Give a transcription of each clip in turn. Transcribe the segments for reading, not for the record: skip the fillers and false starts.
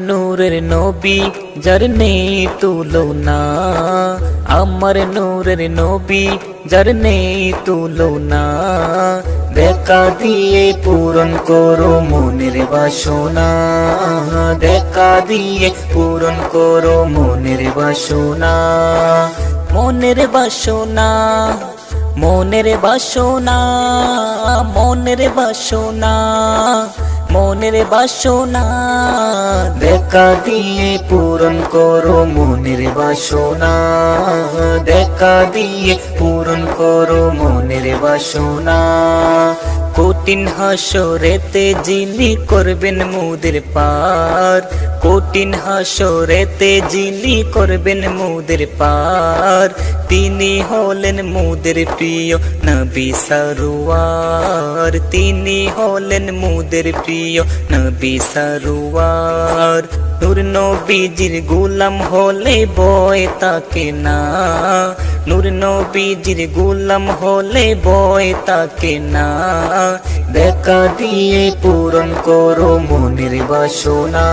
নূরের নবী যার নেই তুলনা, আমার নূরের নবী যার নেই তুলনা। দেখা দিয়ে পূরণ করো মনের বাসনা, দেখা দিয়ে পূরণ করো মনের বাসনা। মনের বাসনা, মনের বাসনা, মনের বাসনা, মনের বাসনা। দেখা দিয়ে পূরণ করো মনের বাসনা, দেখা দিয়ে পূরণ করো মনের বাসনা। কঠিন হাসরেতে যিনি করবেন মোদের পার, কঠিন হাসরেতে যিনি করবেন মোদের পার, তিনি হলেন মোদের প্রিয় নবী সরওয়ার, তিনি হলেন মোদের প্রিয় নবী সরওয়ার। নূর নবীজির গোলাম হলে ভয় থাকে না, নূর নবীজির গোলাম হলে ভয় থাকে না। দেখা দিয়ে পূরণ করো মনের বাসনা,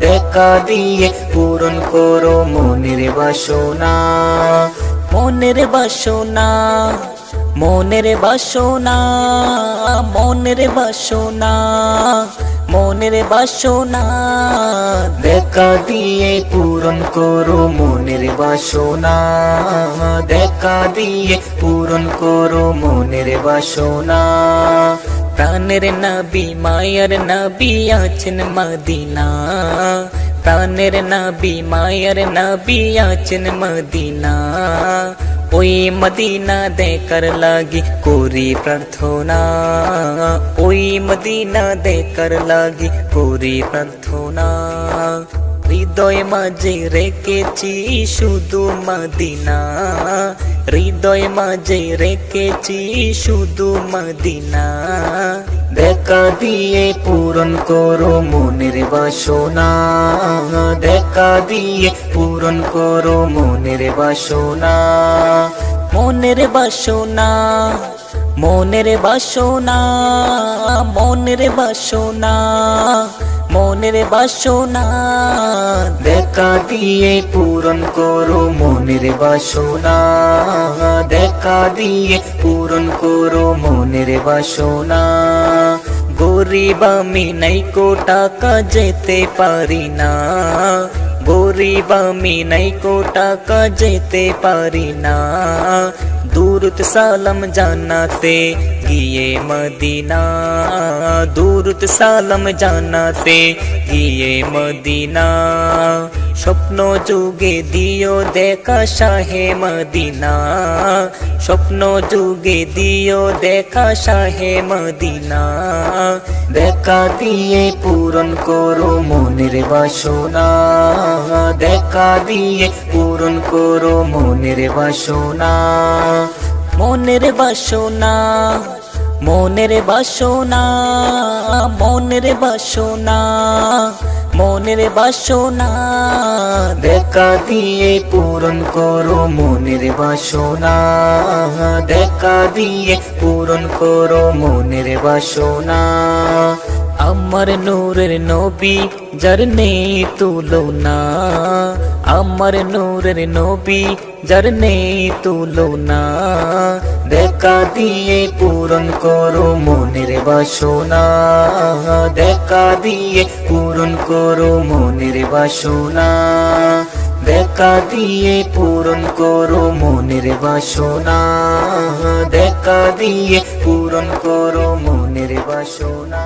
দেখা দিয়ে পূরণ করো মনের বাসনা। মনের বাসনা, মনের বাসনা, মনের বাসনা, মনের বাসনা। দেখা দিয়ে পূরণ করো মনের বাসনা, দেখা দিয়ে পূরণ করো মনের বাসনা। প্রাণের নবী মায়ার নবী আছেন মদিনা, প্রাণের নবী মায়ার নবী আছেন মদিনা। ওই মদিনা দেখার লাগি করি প্রার্থনা, ওই মদিনা দেখার লাগি করি প্রার্থনা। হৃদয় মাঝে রেখেছি শুধু মদিনা, হৃদয় মাঝে রেখেছি শুধু মদিনা। দেখা দিয়ে পূরণ করো মনের বাসনা, দেখা দিয়ে পূরণ করো মনের বাসনা। মনের বাসনা, মনের বাসনা, মনের বাসনা, মনের বাসনা। দেখা দিয়ে পূরণ করো মনের বাসনা, দেখা দিয়ে পূরণ করো মনের বাসনা। গরিব আমি নাইকো টাকা যেতে পারি না, গরিব আমি নাইকো টাকা যেতে পারি না। দুরুদ সালাম জানাতে গিয়ে মদিনা, দুরুদ সালাম জানাতে গিয়ে মদিনা। স্বপ্ন যুগে দিও দেখা শাহে মদিনা, স্বপ্ন যুগে দিও দেখা শাহে মদিনা। দেখা দিয়ে পূরণ করো মনের বাসনা, দেখা দিয়ে পূরণ করো মনের বাসনা। মনের বাসনা, মনের বাসনা, মনের বাসনা, মনের বাসনা। দেখা দিয়ে পূরণ করো মনের বাসনা, দেখা দিয়ে পূরণ করো মনের বাসনা। আমার নূরের নবী যার নেই তুলনা, আমার নূরের নবী যার নেই তুলনা। দেখা দিয়ে পূরণ করো মনের বাসনা, দেখা দিয়ে পূরণ করো মনের বাসনা। দেখা দিয়ে পূরণ করো মনের বাসনা, দেখা দিয়ে পূরণ করো মনের বাসনা।